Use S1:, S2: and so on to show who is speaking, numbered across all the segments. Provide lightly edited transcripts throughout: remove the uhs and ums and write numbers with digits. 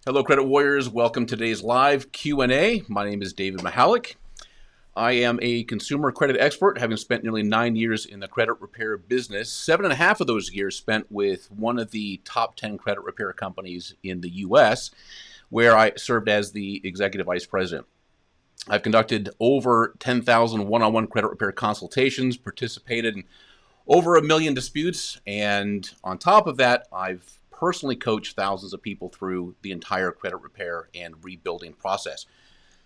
S1: Hello, Credit Warriors. Welcome to today's live Q&A. My name is David Michalek. I am a consumer credit expert, having spent nearly 9 years in the credit repair business. 7.5 of those years spent with one of the top 10 credit repair companies in the U.S., where I served as the executive vice president. I've conducted over 10,000 one-on-one credit repair consultations, participated in over 1 million disputes, and on top of that, I've personally coached thousands of people through the entire credit repair and rebuilding process.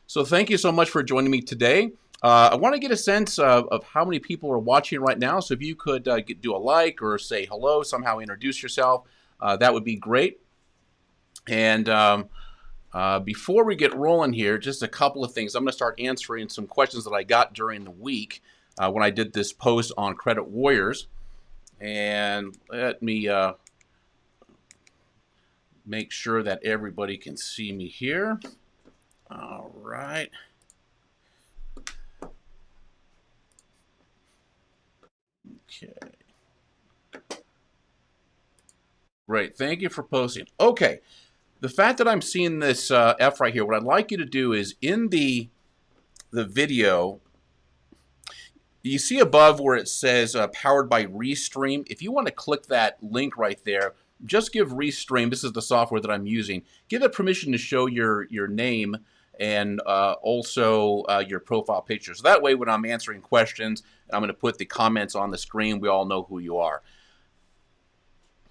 S1: So thank you so much for joining me today. I want to get a sense of how many people are watching right now. So if you could do a like or say hello, somehow introduce yourself, that would be great. And before we get rolling here, just a couple of things. I'm going to start answering some questions that I got during the week when I did this post on Credit Warriors. And let me make sure that everybody can see me here. All right. Okay. Great. Thank you for posting. Okay. The fact that I'm seeing this F right here, what I'd like you to do is in the video, you see above where it says powered by Restream. If you want to click that link right there, just give Restream, this is the software that I'm using, give it permission to show your name and also your profile picture. So that way when I'm answering questions, I'm going to put the comments on the screen, we all know who you are.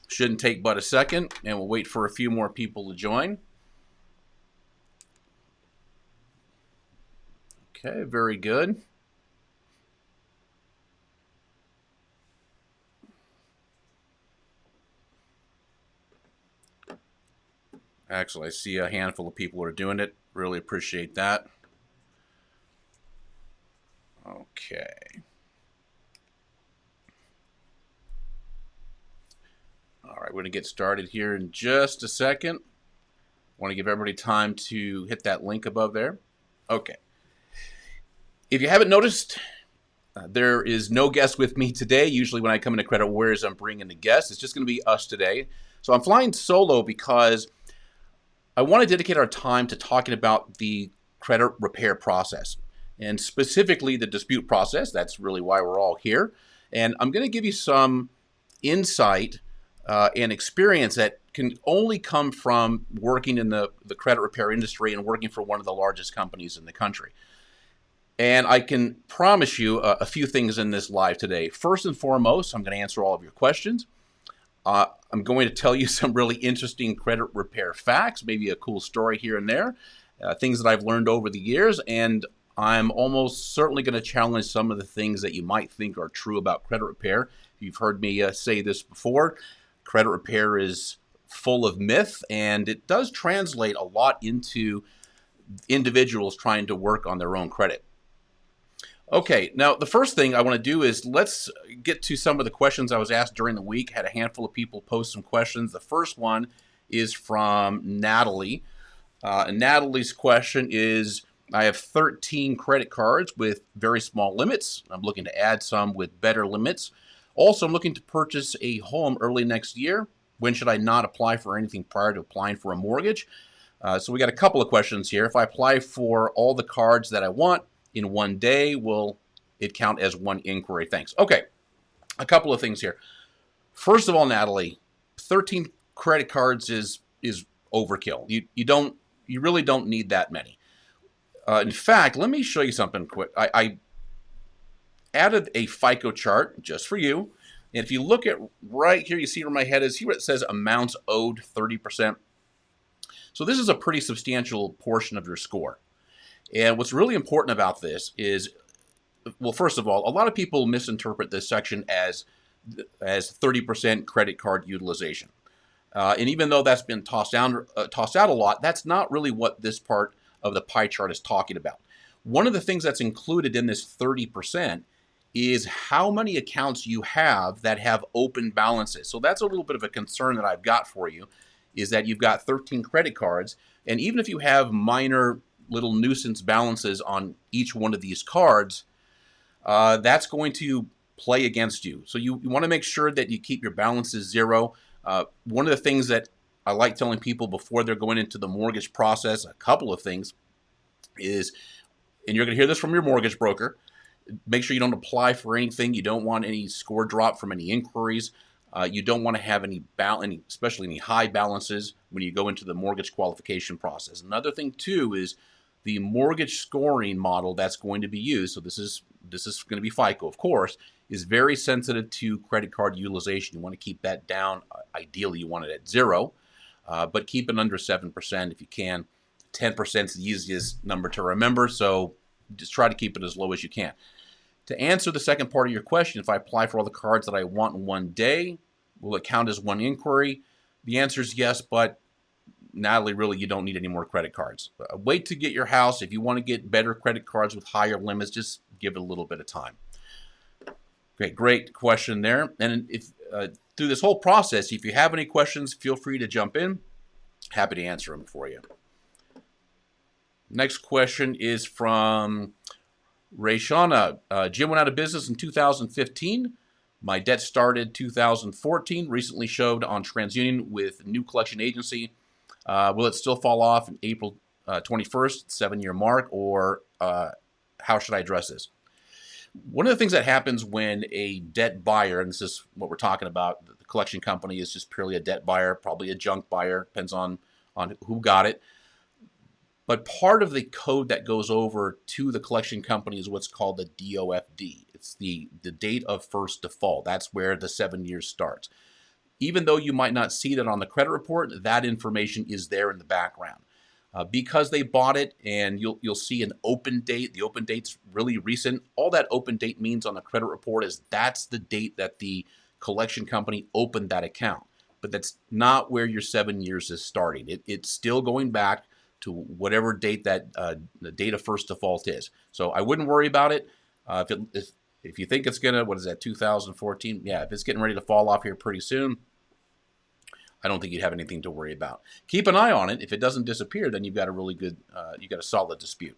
S1: Shouldn't take but a second, and we'll wait for a few more people to join. Okay, very good. Actually, I see a handful of people are doing it. Really appreciate that. Okay. All right, we're going to get started here in just a second. I want to give everybody time to hit that link above there. Okay. If you haven't noticed, there is no guest with me today. Usually when I come into Credit Warriors, I'm bringing a guest. It's just going to be us today. So I'm flying solo because I want to dedicate our time to talking about the credit repair process, and specifically the dispute process. That's really why we're all here. And I'm going to give you some insight and experience that can only come from working in the credit repair industry and working for one of the largest companies in the country. And I can promise you a few things in this live today. First and foremost, I'm going to answer all of your questions. I'm going to tell you some really interesting credit repair facts, maybe a cool story here and there, things that I've learned over the years, and I'm almost certainly going to challenge some of the things that you might think are true about credit repair. You've heard me say this before. Credit repair is full of myth, and it does translate a lot into individuals trying to work on their own credit. Okay, now the first thing I want to do is let's get to some of the questions I was asked during the week. Had a handful of people post some questions. The first one is from Natalie. And Natalie's question is, I have 13 credit cards with very small limits. I'm looking to add some with better limits. Also, I'm looking to purchase a home early next year. When should I not apply for anything prior to applying for a mortgage? So we got a couple of questions here. If I apply for all the cards that I want in one day, will it count as one inquiry? Thanks. Okay, a couple of things here. First of all, Natalie, 13 credit cards is overkill. You really don't need that many. In fact, let me show you something quick. I added a FICO chart just for you. And if you look at right here, you see where my head is. See where it says amounts owed 30%. So this is a pretty substantial portion of your score. And what's really important about this is, well, first of all, a lot of people misinterpret this section as 30% credit card utilization. And even though that's been tossed out a lot, that's not really what this part of the pie chart is talking about. One of the things that's included in this 30% is how many accounts you have that have open balances. So that's a little bit of a concern that I've got for you, is that you've got 13 credit cards, and even if you have minor little nuisance balances on each one of these cards, that's going to play against you. So you want to make sure that you keep your balances zero. One of the things that I like telling people before they're going into the mortgage process, a couple of things is, and you're going to hear this from your mortgage broker, make sure you don't apply for anything. You don't want any score drop from any inquiries. You don't want to have especially any high balances when you go into the mortgage qualification process. Another thing too is the mortgage scoring model that's going to be used. So this is going to be FICO, of course, is very sensitive to credit card utilization. You want to keep that down. Ideally, you want it at 0, but keep it under 7% if you can. 10% is the easiest number to remember, so just try to keep it as low as you can. To answer the second part of your question, if I apply for all the cards that I want in one day, will it count as one inquiry? The answer is yes, but Natalie, really, you don't need any more credit cards. Wait to get your house. If you want to get better credit cards with higher limits, just give it a little bit of time. Great question there. And if through this whole process, if you have any questions, feel free to jump in. Happy to answer them for you. Next question is from Rayshana. Jim went out of business in 2015. My debt started 2014. Recently showed on TransUnion with new collection agency. Will it still fall off in April 21st, 7-year mark, or how should I address this? One of the things that happens when a debt buyer, and this is what we're talking about, the collection company is just purely a debt buyer, probably a junk buyer, depends on who got it. But part of the code that goes over to the collection company is what's called the DOFD. It's the date of first default. That's where the 7 years starts. Even though you might not see that on the credit report, that information is there in the background. Because they bought it, and you'll see an open date. The open date's really recent. All that open date means on the credit report is that's the date that the collection company opened that account. But that's not where your 7 years is starting. It's still going back to whatever date that the date of first default is. So I wouldn't worry about it. If you think it's gonna, 2014? Yeah, if it's getting ready to fall off here pretty soon, I don't think you'd have anything to worry about. Keep an eye on it. If it doesn't disappear, then you've got a really good, you got a solid dispute.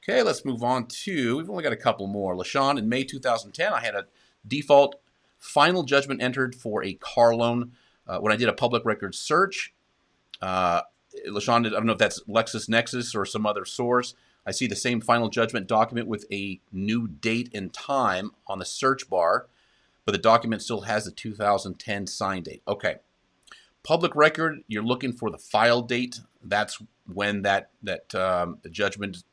S1: Okay, let's move on to, we've only got a couple more. LaShawn, in May 2010, I had a default final judgment entered for a car loan. When I did a public record search, LaShawn, I don't know if that's LexisNexis or some other source. I see the same final judgment document with a new date and time on the search bar, but the document still has the 2010 sign date. Okay. Public record, you're looking for the file date. That's when the judgment,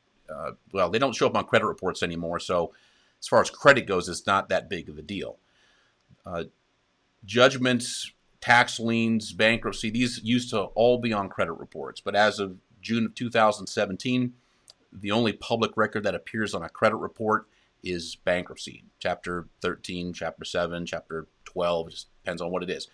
S1: well, they don't show up on credit reports anymore, so as far as credit goes, it's not that big of a deal. Judgments, tax liens, bankruptcy, these used to all be on credit reports, but as of June of 2017, the only public record that appears on a credit report is bankruptcy. Chapter 13, Chapter 7, Chapter 12, just depends on what it is.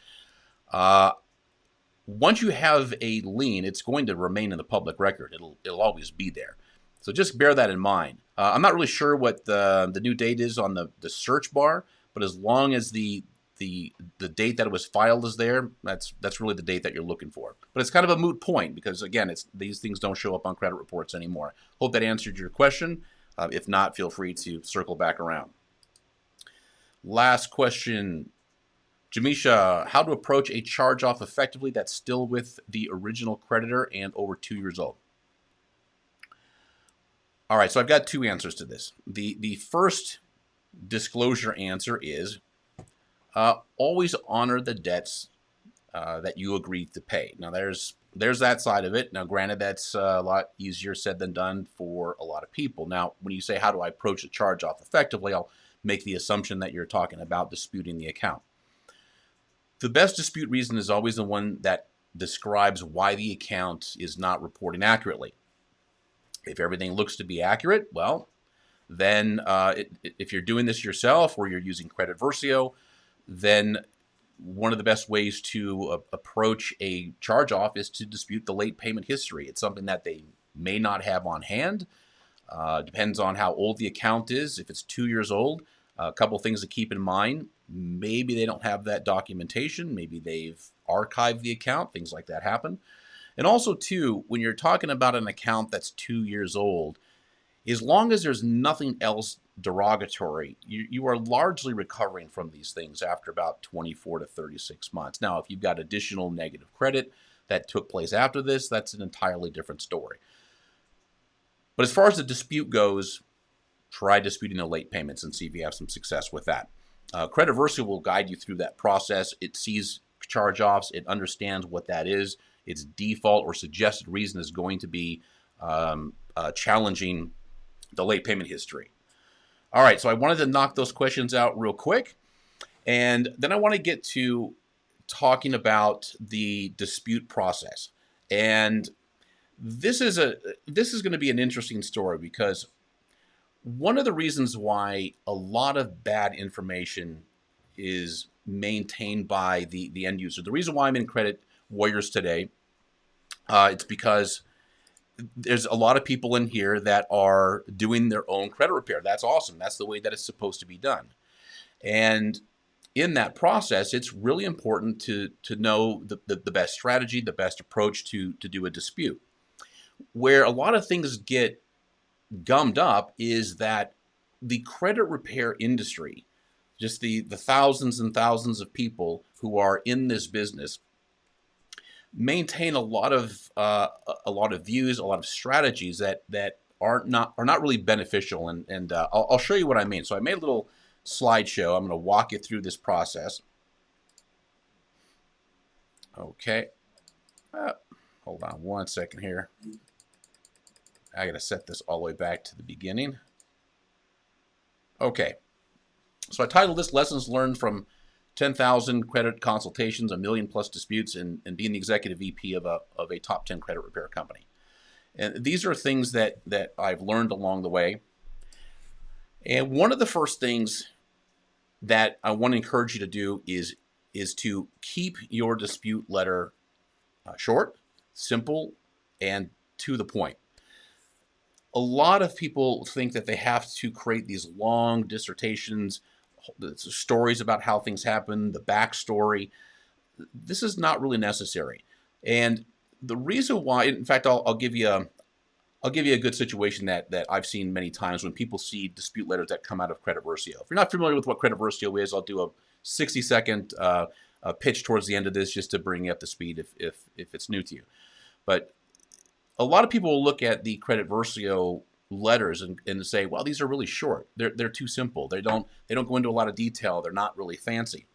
S1: Once you have a lien, it's going to remain in the public record. It'll always be there. So just bear that in mind. I'm not really sure what the new date is on the search bar, but as long as the date that it was filed is there, that's really the date that you're looking for. But it's kind of a moot point because, again, these things don't show up on credit reports anymore. Hope that answered your question. If not, feel free to circle back around. Last question. Jamisha, how to approach a charge-off effectively that's still with the original creditor and over 2 years old? All right, so I've got two answers to this. The first disclosure answer is always honor the debts that you agreed to pay. Now, there's that side of it. Now, granted, that's a lot easier said than done for a lot of people. Now, when you say, how do I approach a charge-off effectively, I'll make the assumption that you're talking about disputing the account. The best dispute reason is always the one that describes why the account is not reporting accurately. If everything looks to be accurate, well, then if you're doing this yourself or you're using Credit Versio, then one of the best ways to approach a charge-off is to dispute the late payment history. It's something that they may not have on hand. Depends on how old the account is. If it's 2 years old, a couple things to keep in mind. Maybe they don't have that documentation. Maybe they've archived the account. Things like that happen. And also, too, when you're talking about an account that's 2 years old, as long as there's nothing else derogatory, you are largely recovering from these things after about 24 to 36 months. Now, if you've got additional negative credit that took place after this, that's an entirely different story. But as far as the dispute goes, try disputing the late payments and see if you have some success with that. Crediversal will guide you through that process. It sees charge-offs. It understands what that is. Its default or suggested reason is going to be challenging the late payment history. All right, so I wanted to knock those questions out real quick. And then I want to get to talking about the dispute process. And this is going to be an interesting story because one of the reasons why a lot of bad information is maintained by the end user, the reason why I'm in Credit Warriors today, it's because there's a lot of people in here that are doing their own credit repair. That's awesome. That's the way that it's supposed to be done. And in that process, it's really important to know the best strategy, the best approach to do a dispute. Where a lot of things get gummed up is that the credit repair industry, just the thousands and thousands of people who are in this business, maintain a lot of views, a lot of strategies that are not really beneficial. And I'll show you what I mean. So I made a little slideshow. I'm going to walk you through this process. Okay. Hold on one second here. I got to set this all the way back to the beginning. Okay. So I titled this Lessons Learned from 10,000 Credit Consultations, 1 million+ disputes, and being the executive VP of a top 10 credit repair company. And these are things that I've learned along the way. And one of the first things that I want to encourage you to do is to keep your dispute letter short, simple, and to the point. A lot of people think that they have to create these long dissertations, stories about how things happen, the backstory. This is not really necessary. And the reason why, in fact, I'll give you a good situation that I've seen many times when people see dispute letters that come out of Crediversal. If you're not familiar with what Crediversal is, I'll do a 60-second pitch towards the end of this just to bring you up to speed if it's new to you. But a lot of people will look at the Crediversal letters and say, well, these are really short. They're too simple. They don't go into a lot of detail. They're not really fancy.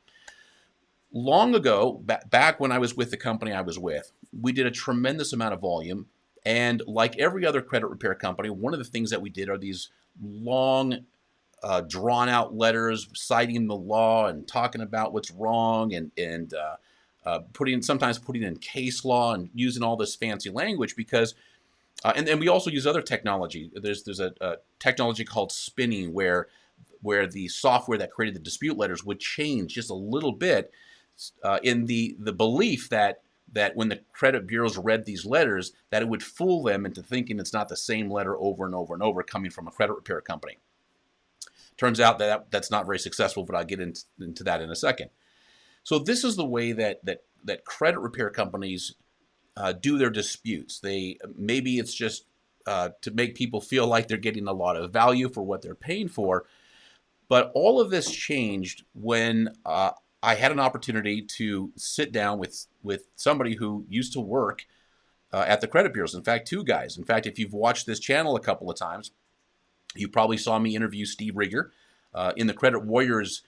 S1: Long ago, back when I was with the company I was with, we did a tremendous amount of volume. And like every other credit repair company, one of the things that we did are these long, drawn-out letters citing the law and talking about what's wrong and sometimes putting in case law and using all this fancy language because, and we also use other technology. There's a technology called spinning where the software that created the dispute letters would change just a little bit in the belief that when the credit bureaus read these letters, that it would fool them into thinking it's not the same letter over and over and over coming from a credit repair company. Turns out that's not very successful, but I'll get into that in a second. So this is the way that credit repair companies do their disputes. Maybe it's just to make people feel like they're getting a lot of value for what they're paying for. But all of this changed when I had an opportunity to sit down with somebody who used to work at the credit bureaus. In fact, two guys. In fact, if you've watched this channel a couple of times, you probably saw me interview Steve Rigger in the Credit Warriors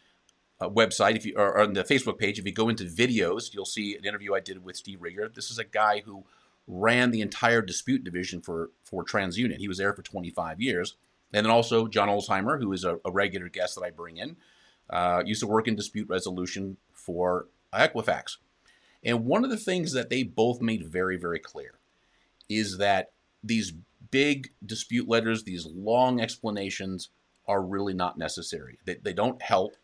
S1: website, or on the Facebook page. If you go into videos, you'll see an interview I did with Steve Rigger. This is a guy who ran the entire dispute division for TransUnion. He was there for 25 years. And then also John Olsheimer, who is a regular guest that I bring in, used to work in dispute resolution for Equifax. And one of the things that they both made very, very clear is that these big dispute letters, these long explanations, are really not necessary. They don't help.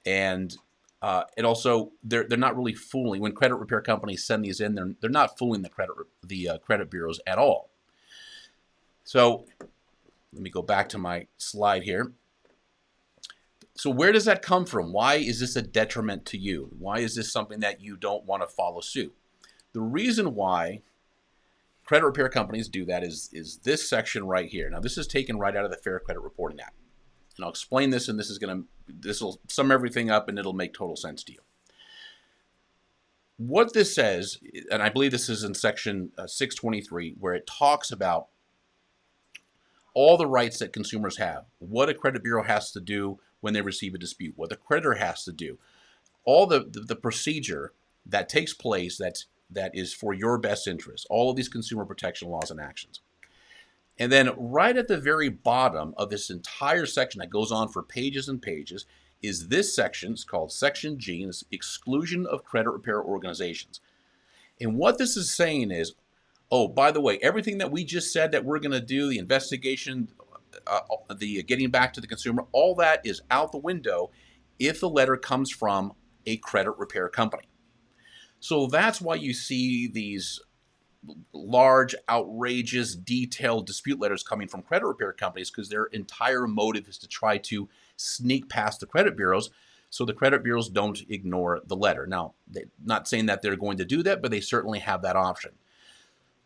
S1: And also, they're not really fooling. When credit repair companies send these in, they're not fooling the credit bureaus at all. So let me go back to my slide here. So where does that come from? Why is this a detriment to you? Why is this something that you don't want to follow suit? The reason why credit repair companies do that is this section right here. Now, this is taken right out of the Fair Credit Reporting Act. And I'll explain this, and this will sum everything up, and it'll make total sense to you. What this says, and I believe this is in section 623, where it talks about all the rights that consumers have, what a credit bureau has to do when they receive a dispute, what the creditor has to do, all the procedure that takes place that is for your best interest, all of these consumer protection laws and actions. And then right at the very bottom of this entire section that goes on for pages and pages is this section. It's called Section G, and it's exclusion of credit repair organizations. And what this is saying is, oh, by the way, everything that we just said that we're going to do, the investigation, the getting back to the consumer, all that is out the window if the letter comes from a credit repair company. So that's why you see these large, outrageous, detailed dispute letters coming from credit repair companies, because their entire motive is to try to sneak past the credit bureaus so the credit bureaus don't ignore the letter. Now, they're not saying that they're going to do that, but they certainly have that option.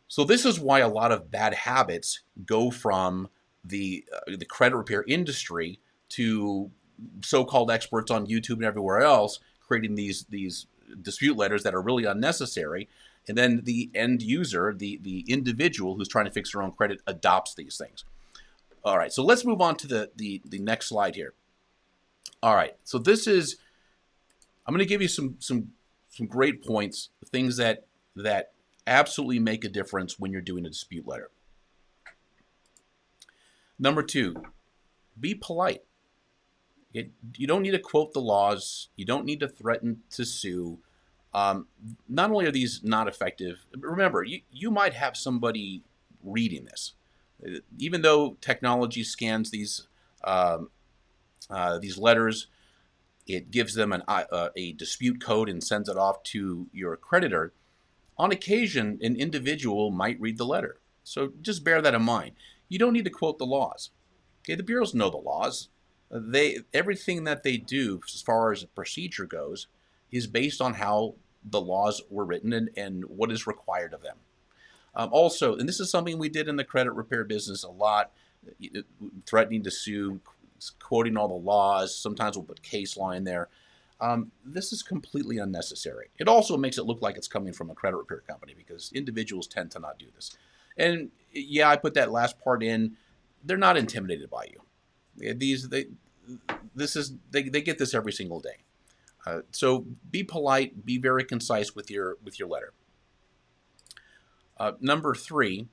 S1: So this is why a lot of bad habits go from the credit repair industry to so-called experts on YouTube and everywhere else, creating these dispute letters that are really unnecessary. And then the end user, the individual who's trying to fix their own credit, adopts these things. All right, so let's move on to the next slide here. All right, so this is, I'm going to give you some great points, things that absolutely make a difference when you're doing a dispute letter. Number 2, be polite. You don't need to quote the laws. You don't need to threaten to sue. Not only are these not effective, remember, you might have somebody reading this. Even though technology scans these letters, it gives them a dispute code and sends it off to your creditor. On occasion, an individual might read the letter. So just bear that in mind. You don't need to quote the laws. Okay, the bureaus know the laws. Everything that they do as far as the procedure goes is based on how the laws were written and what is required of them. Also, and this is something we did in the credit repair business a lot, threatening to sue, quoting all the laws. Sometimes we'll put case law in there. This is completely unnecessary. It also makes it look like it's coming from a credit repair company, because individuals tend to not do this. And yeah, I put that last part in. They're not intimidated by you. They get this every single day. So be polite, be very concise with your letter. Number 3,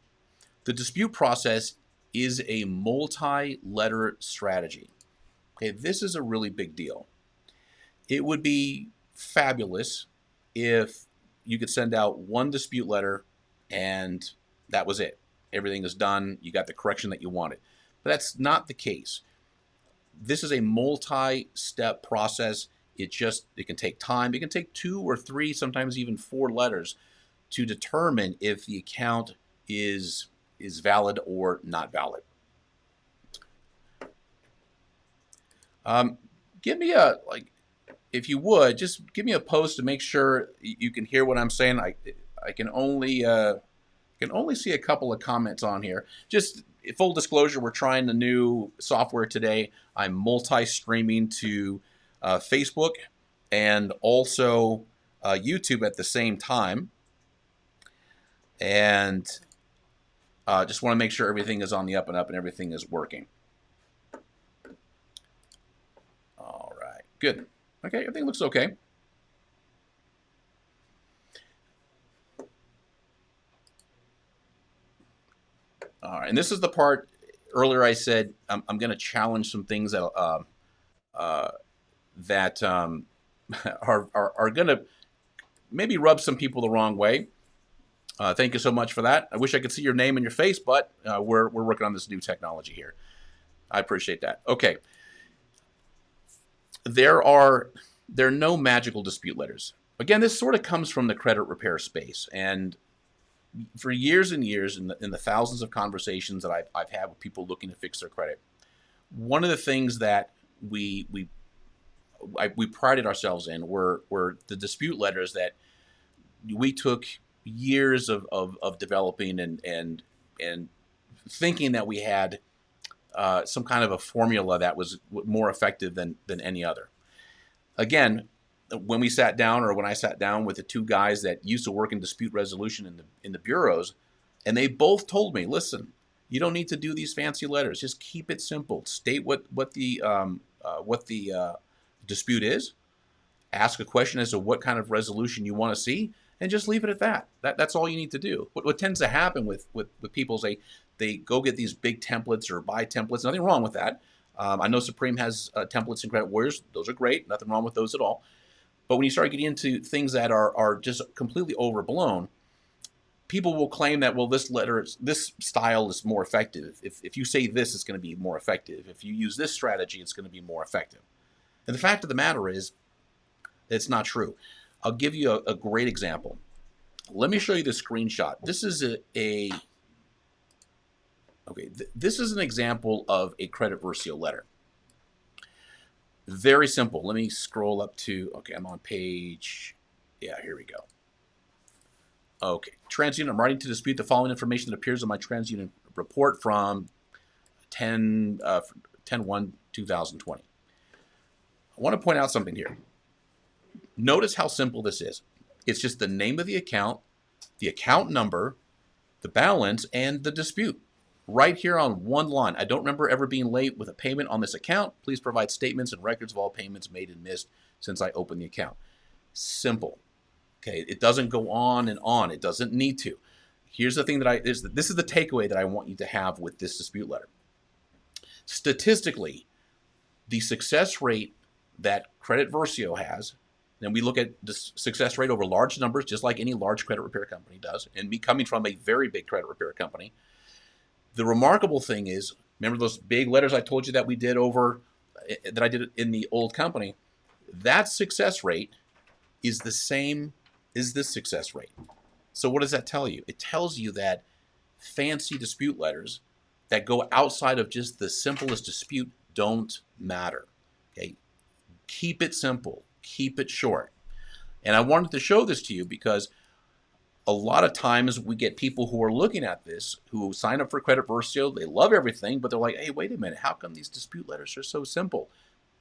S1: the dispute process is a multi-letter strategy. Okay, this is a really big deal. It would be fabulous if you could send out one dispute letter and that was it. Everything is done. You got the correction that you wanted. But that's not the case. This is a multi-step process. It can take time. It can take 2 or 3, sometimes even 4 letters to determine if the account is valid or not valid. Give me if you would, just give me a post to make sure you can hear what I'm saying. I can only see a couple of comments on here. Just full disclosure, we're trying the new software today. I'm multi-streaming to Facebook and also YouTube at the same time. And just want to make sure everything is on the up and up and everything is working. All right, good. Okay, everything looks okay. All right, and this is the part earlier I said I'm going to challenge some things that are going to maybe rub some people the wrong way. Thank you so much for that. I wish I could see your name and your face, but we're working on this new technology here. I appreciate that. Okay. There are no magical dispute letters. Again, this sort of comes from the credit repair space, and for years and years, in the thousands of conversations that I've had with people looking to fix their credit, one of the things that we prided ourselves in were the dispute letters that we took years of developing and thinking that we had some kind of a formula that was more effective than any other. Again, when we sat down, or when I sat down with the two guys that used to work in dispute resolution in the bureaus, and they both told me, listen, you don't need to do these fancy letters. Just keep it simple. State what the dispute is. Ask a question as to what kind of resolution you want to see, and just leave it at that. That's all you need to do. What tends to happen with people is they go get these big templates or buy templates. Nothing wrong with that. I know Supreme has templates in Credit Warriors. Those are great. Nothing wrong with those at all. But when you start getting into things that are just completely overblown, people will claim that, well, this style is more effective. If you say this, it's going to be more effective. If you use this strategy, it's going to be more effective. And the fact of the matter is, it's not true. I'll give you a great example. Let me show you the screenshot. This is this is an example of a Credit Versio letter. Very simple. Let me scroll up to, okay, I'm on page, yeah, here we go. Okay, TransUnion, I'm writing to dispute the following information that appears on my TransUnion report from 10/1/2020. I want to point out something here. Notice how simple this is. It's just the name of the account number, the balance, and the dispute. Right here on one line. I don't remember ever being late with a payment on this account. Please provide statements and records of all payments made and missed since I opened the account. Simple. Okay, it doesn't go on and on. It doesn't need to. Here's the thing this is the takeaway that I want you to have with this dispute letter. Statistically, the success rate that Credit Versio has, and we look at the success rate over large numbers, just like any large credit repair company does, and me coming from a very big credit repair company, the remarkable thing is, remember those big letters I told you that we did that I did in the old company? That success rate is the same as this success rate. So what does that tell you? It tells you that fancy dispute letters that go outside of just the simplest dispute don't matter. Okay? Keep it simple. Keep it short. And I wanted to show this to you because a lot of times we get people who are looking at this, who sign up for Credit Versio, they love everything, but they're like, hey, wait a minute, how come these dispute letters are so simple?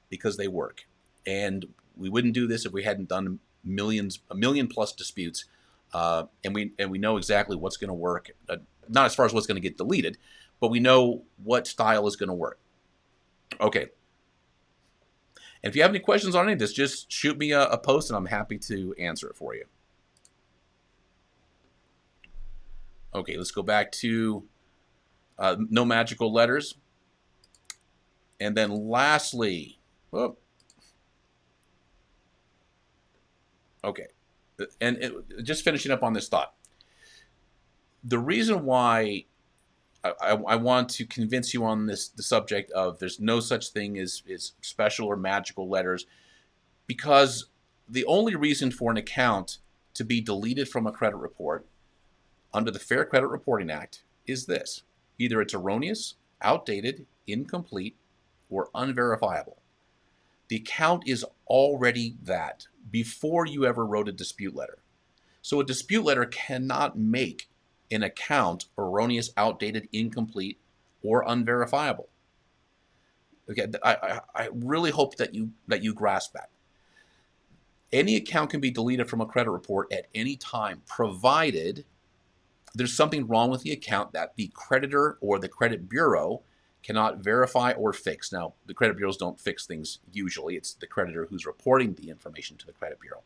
S1: Because they work. And we wouldn't do this if we hadn't done a million plus disputes, and we know exactly what's going to work. Not as far as what's going to get deleted, but we know what style is going to work. Okay. And if you have any questions on any of this, just shoot me a post, and I'm happy to answer it for you. Okay, let's go back to no magical letters. And then lastly, okay, and just finishing up on this thought. The reason why I want to convince you on the subject of there's no such thing as special or magical letters, because the only reason for an account to be deleted from a credit report under the Fair Credit Reporting Act is this: either it's erroneous, outdated, incomplete, or unverifiable. The account is already that before you ever wrote a dispute letter. So a dispute letter cannot make an account erroneous, outdated, incomplete, or unverifiable. Okay, I really hope that you grasp that. Any account can be deleted from a credit report at any time, provided there's something wrong with the account that the creditor or the credit bureau cannot verify or fix. Now, the credit bureaus don't fix things usually. It's the creditor who's reporting the information to the credit bureau.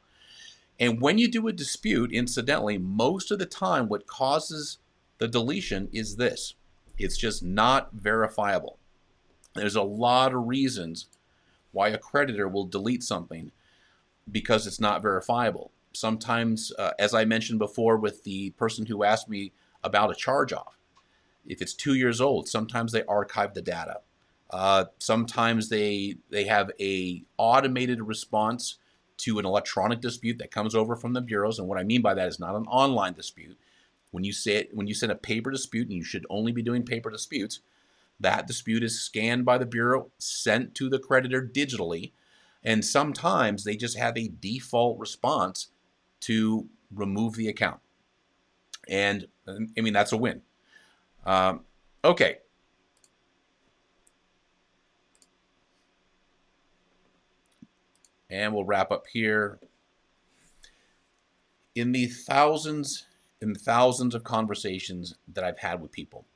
S1: And when you do a dispute, incidentally, most of the time what causes the deletion is this: it's just not verifiable. There's a lot of reasons why a creditor will delete something because it's not verifiable. Sometimes, as I mentioned before with the person who asked me about a charge-off, if it's 2 years old, sometimes they archive the data. Sometimes they have a automated response to an electronic dispute that comes over from the bureaus. And what I mean by that is not an online dispute. When you send a paper dispute, and you should only be doing paper disputes, that dispute is scanned by the bureau, sent to the creditor digitally, and sometimes they just have a default response to remove the account. And I mean, that's a win. Okay. And we'll wrap up here. In the thousands and thousands of conversations that I've had with people,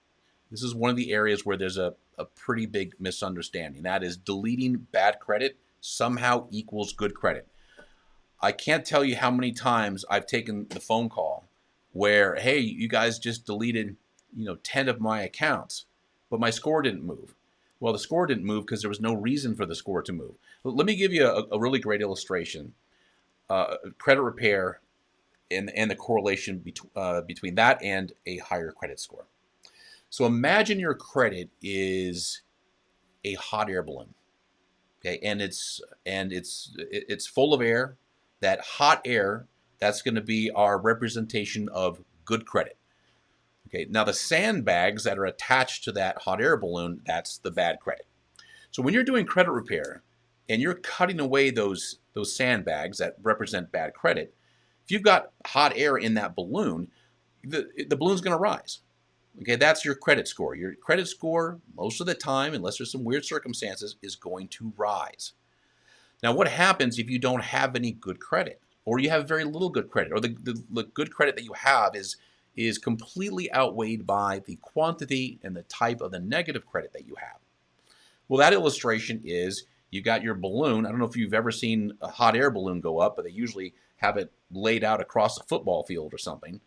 S1: this is one of the areas where there's a pretty big misunderstanding. That is, deleting bad credit somehow equals good credit. I can't tell you how many times I've taken the phone call where, hey, you guys just deleted, 10 of my accounts, but my score didn't move. Well, the score didn't move because there was no reason for the score to move. Let me give you a really great illustration. Credit repair and the correlation between that and a higher credit score. So imagine your credit is a hot air balloon, okay, and it's full of air. That hot air, that's going to be our representation of good credit. Okay, now the sandbags that are attached to that hot air balloon, that's the bad credit. So when you're doing credit repair and you're cutting away those sandbags that represent bad credit, if you've got hot air in that balloon, the balloon's going to rise. Okay, that's your credit score. Your credit score, most of the time, unless there's some weird circumstances, is going to rise. Now, what happens if you don't have any good credit, or you have very little good credit, or the good credit that you have is completely outweighed by the quantity and the type of the negative credit that you have? Well, that illustration is you got your balloon. I don't know if you've ever seen a hot air balloon go up, but they usually have it laid out across a football field or something,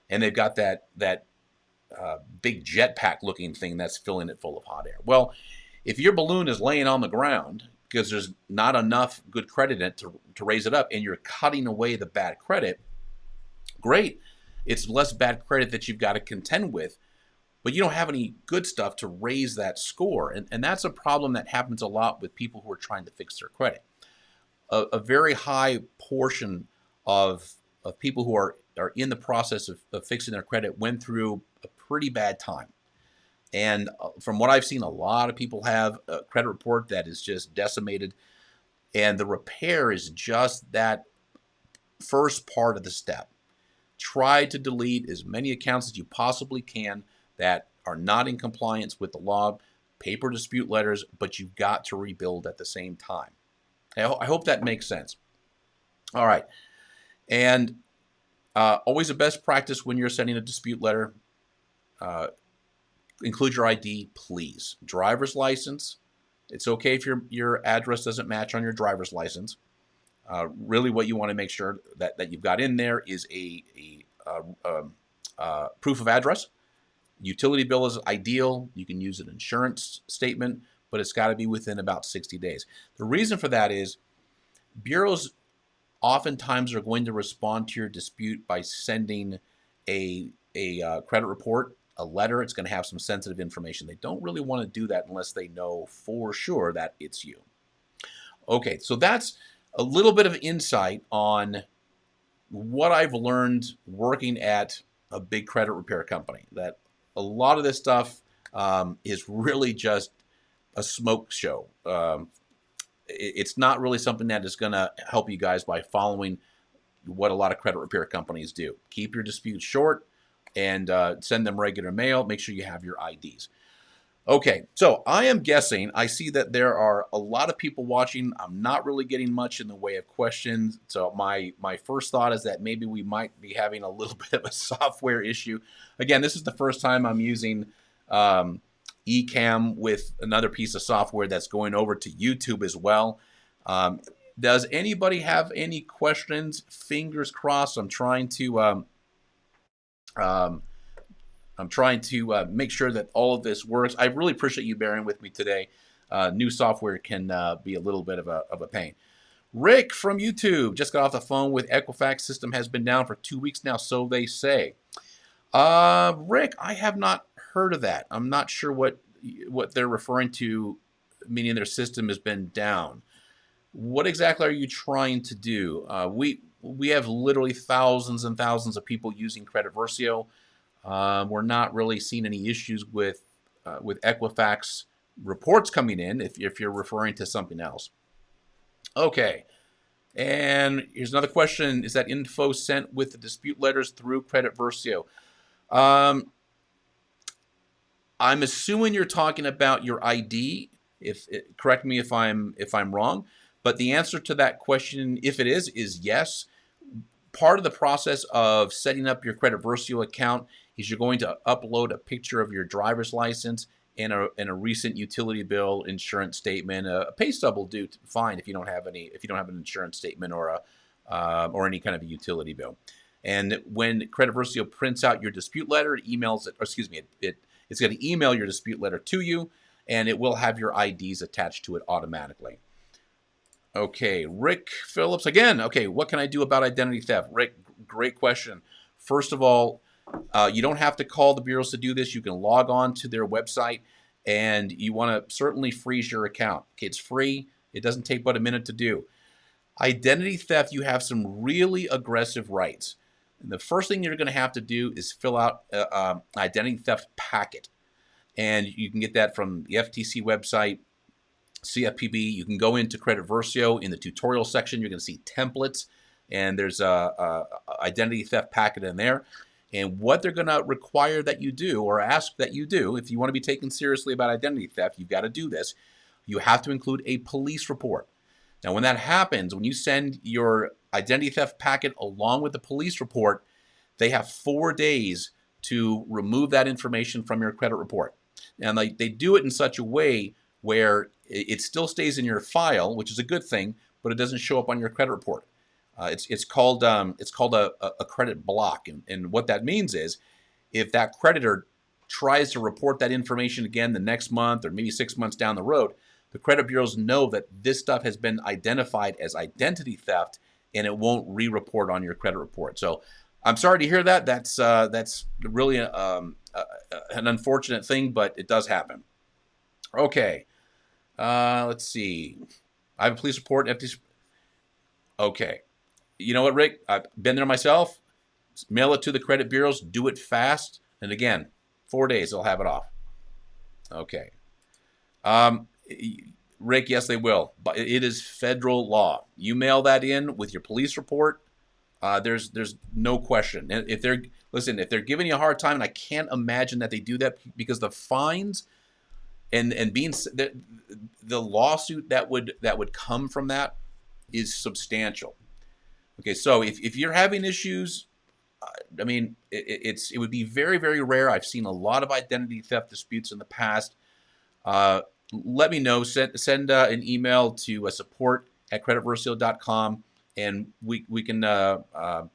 S1: and they've got that big jetpack looking thing that's filling it full of hot air. Well, if your balloon is laying on the ground because there's not enough good credit in it to raise it up, and you're cutting away the bad credit, great. It's less bad credit that you've got to contend with, but you don't have any good stuff to raise that score. And that's a problem that happens a lot with people who are trying to fix their credit. A very high portion of people who are in the process of fixing their credit went through a pretty bad time. And from what I've seen, a lot of people have a credit report that is just decimated. And the repair is just that first part of the step. Try to delete as many accounts as you possibly can that are not in compliance with the law, paper dispute letters, but you've got to rebuild at the same time. I hope that makes sense. All right. And always a best practice when you're sending a dispute letter, include your ID, please. Driver's license. It's okay if your address doesn't match on your driver's license. Really what you want to make sure that you've got in there is a proof of address. Utility bill is ideal. You can use an insurance statement, but it's got to be within about 60 days. The reason for that is bureaus oftentimes are going to respond to your dispute by sending a credit report, a letter. It's going to have some sensitive information. They don't really want to do that unless they know for sure that it's you. Okay, so that's a little bit of insight on what I've learned working at a big credit repair company. That a lot of this stuff is really just a smoke show. It's not really something that is going to help you guys by following what a lot of credit repair companies do. Keep your disputes short and send them regular mail. Make sure you have your IDs. Okay, so I am guessing, I see that there are a lot of people watching. I'm not really getting much in the way of questions. So my first thought is that maybe we might be having a little bit of a software issue. Again, this is the first time I'm using Ecamm with another piece of software that's going over to YouTube as well. Does anybody have any questions? Fingers crossed. I'm trying to make sure that all of this works. I really appreciate you bearing with me today. New software can be a little bit of a pain. Rick from YouTube just got off the phone with Equifax. System has been down for 2 weeks now, so they say. Rick, I have not heard of that. I'm not sure what they're referring to, meaning their system has been down. What exactly are you trying to do? We have literally thousands and thousands of people using Credit Versio. We're not really seeing any issues with Equifax reports coming in if you're referring to something else. Okay. And here's another question. Is that info sent with the dispute letters through Credit Versio? I'm assuming you're talking about your ID. Correct me if I'm wrong, But the answer to that question, if it is yes. Part of the process of setting up your Credit Versio account is you're going to upload a picture of your driver's license and a recent utility bill, insurance statement. A pay stub will do fine if you don't have an insurance statement or any kind of a utility bill. And when Credit Versio prints out your dispute letter, it emails it, or excuse me, it's going to email your dispute letter to you, and it will have your IDs attached to it automatically. Okay, Rick Phillips again. Okay, what can I do about identity theft? Rick, great question. First of all, you don't have to call the bureaus to do this. You can log on to their website, and you want to certainly freeze your account. Okay, it's free. It doesn't take but a minute to do. Identity theft, you have some really aggressive rights. And the first thing you're going to have to do is fill out an identity theft packet. And you can get that from the FTC website, CFPB. You can go into Credit Versio in the tutorial section. You're going to see templates, and there's a identity theft packet in there. And what they're going to require that you do, or ask that you do, if you want to be taken seriously about identity theft, you've got to do this. You have to include a police report. Now, when that happens, when you send your identity theft packet along with the police report, they have 4 days to remove that information from your credit report. And they do it in such a way where it still stays in your file, which is a good thing, but it doesn't show up on your credit report. It's called a credit block, and what that means is if that creditor tries to report that information again the next month or maybe 6 months down the road, the credit bureaus know that this stuff has been identified as identity theft, and it won't re-report on your credit report. So I'm sorry to hear that. That's really an unfortunate thing, but it does happen. Okay. Let's see. I have a police report. Okay. You know what, Rick? I've been there myself. Mail it to the credit bureaus. Do it fast. And again, 4 days, they'll have it off. Okay. Rick, yes, they will. But it is federal law. You mail that in with your police report. There's no question. And if they're giving you a hard time, and I can't imagine that they do that because the fines and being the lawsuit that would come from that is substantial. Okay, so if you're having issues, I mean, it would be very, very rare. I've seen a lot of identity theft disputes in the past. Let me know. Send an email to support@creditversio.com, and we can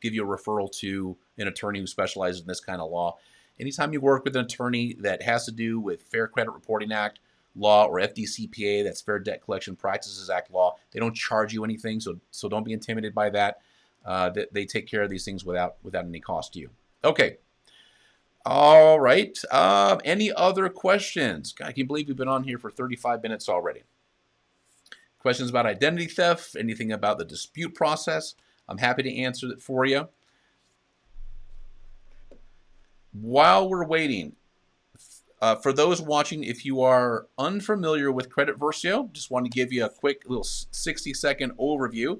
S1: give you a referral to an attorney who specializes in this kind of law. Anytime you work with an attorney that has to do with Fair Credit Reporting Act law or FDCPA, that's Fair Debt Collection Practices Act law, they don't charge you anything, so don't be intimidated by that. They take care of these things without any cost to you. Okay. All right. Any other questions? God, I can't believe we've been on here for 35 minutes already. Questions about identity theft, anything about the dispute process, I'm happy to answer it for you. While we're waiting, for those watching, if you are unfamiliar with Credit Versio, just want to give you a quick little 60-second overview.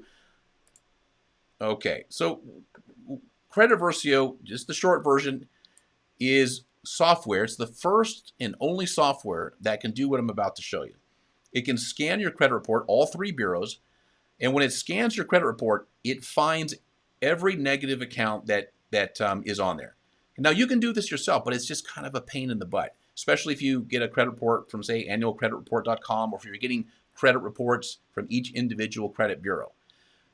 S1: Okay, so Credit Versio, just the short version, is software. It's the first and only software that can do what I'm about to show you. It can scan your credit report, all 3 bureaus, and when it scans your credit report, it finds every negative account that is on there. Now, you can do this yourself, but it's just kind of a pain in the butt, especially if you get a credit report from, say, annualcreditreport.com, or if you're getting credit reports from each individual credit bureau.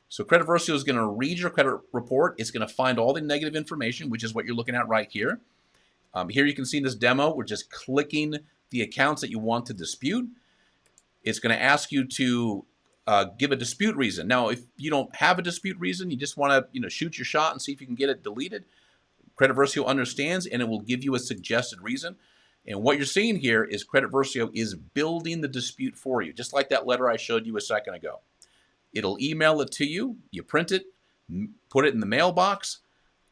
S1: So Credit Versio is going to read your credit report. It's going to find all the negative information, which is what you're looking at right here. Here you can see in this demo, we're just clicking the accounts that you want to dispute. It's going to ask you to give a dispute reason. Now, if you don't have a dispute reason, you just want to shoot your shot and see if you can get it deleted, Credit Versio understands, and it will give you a suggested reason. And what you're seeing here is Credit Versio is building the dispute for you, just like that letter I showed you a second ago. It'll email it to you, you print it, put it in the mailbox,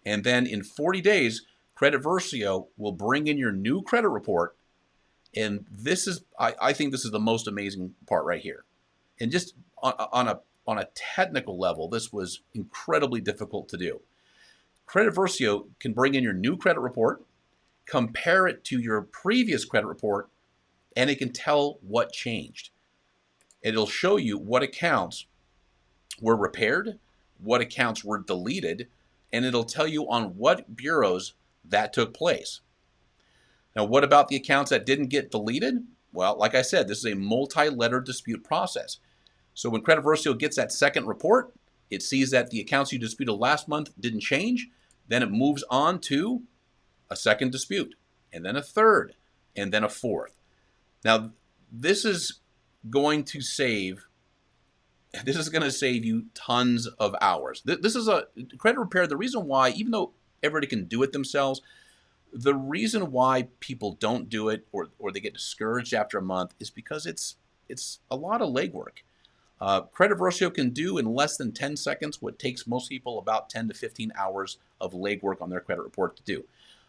S1: and then in 40 days, Credit Versio will bring in your new credit report. And this is, I think this is the most amazing part right here. And just on a technical level, this was incredibly difficult to do. Credit Versio can bring in your new credit report, compare it to your previous credit report, and it can tell what changed. It'll show you what accounts were repaired, what accounts were deleted, and it'll tell you on what bureaus that took place. Now, what about the accounts that didn't get deleted? Well, like I said, this is a multi-letter dispute process. So when Credit Versio gets that second report, it sees that the accounts you disputed last month didn't change. Then it moves on to a second dispute, and then a third, and then a fourth. Now, this is going to save you tons of hours. This is a credit repair. The reason why, even though everybody can do it themselves, the reason why people don't do it or they get discouraged after a month is because it's a lot of legwork. Credit Versio can do in less than 10 seconds what takes most people about 10 to 15 hours of legwork on their credit report to do.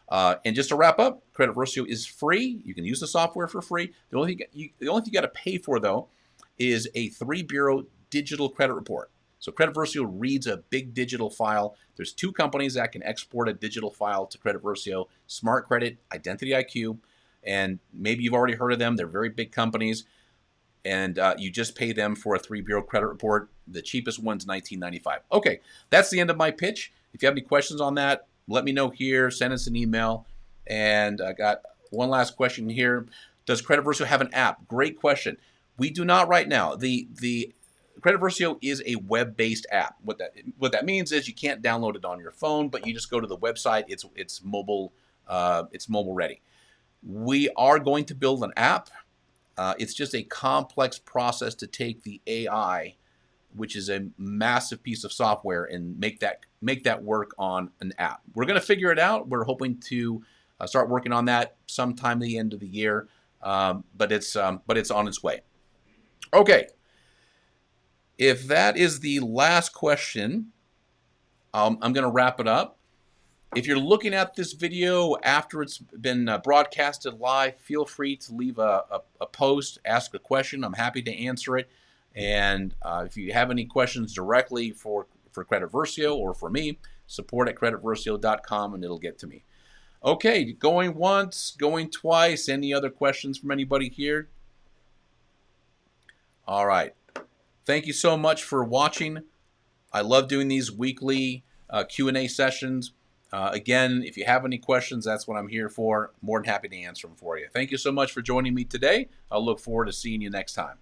S1: And just to wrap up, Credit Versio is free. You can use the software for free. The only thing you got to pay for, though, is a 3-bureau digital credit report. So Credit Versio reads a big digital file. There's 2 companies that can export a digital file to Credit Versio: Smart Credit, Identity IQ, and maybe you've already heard of them. They're very big companies, and you just pay them for a 3-bureau credit report. The cheapest one's $19.95. Okay, that's the end of my pitch. If you have any questions on that, let me know here. Send us an email. And I got one last question here. Does Credit Versio have an app? Great question. We do not right now. The Credit Versio is a web-based app. What that means is you can't download it on your phone, but you just go to the website. It's mobile ready. We are going to build an app. It's just a complex process to take the AI, which is a massive piece of software, and make that work on an app. We're going to figure it out. We're hoping to start working on that sometime at the end of the year, but it's on its way. Okay. If that is the last question, I'm going to wrap it up. If you're looking at this video after it's been broadcasted live, feel free to leave a post, ask a question. I'm happy to answer it. And if you have any questions directly for Credit Versio or for me, support@creditversio.com, and it'll get to me. Okay, going once, going twice. Any other questions from anybody here? All right. Thank you so much for watching. I love doing these weekly Q&A sessions. Again, if you have any questions, that's what I'm here for. More than happy to answer them for you. Thank you so much for joining me today. I'll look forward to seeing you next time.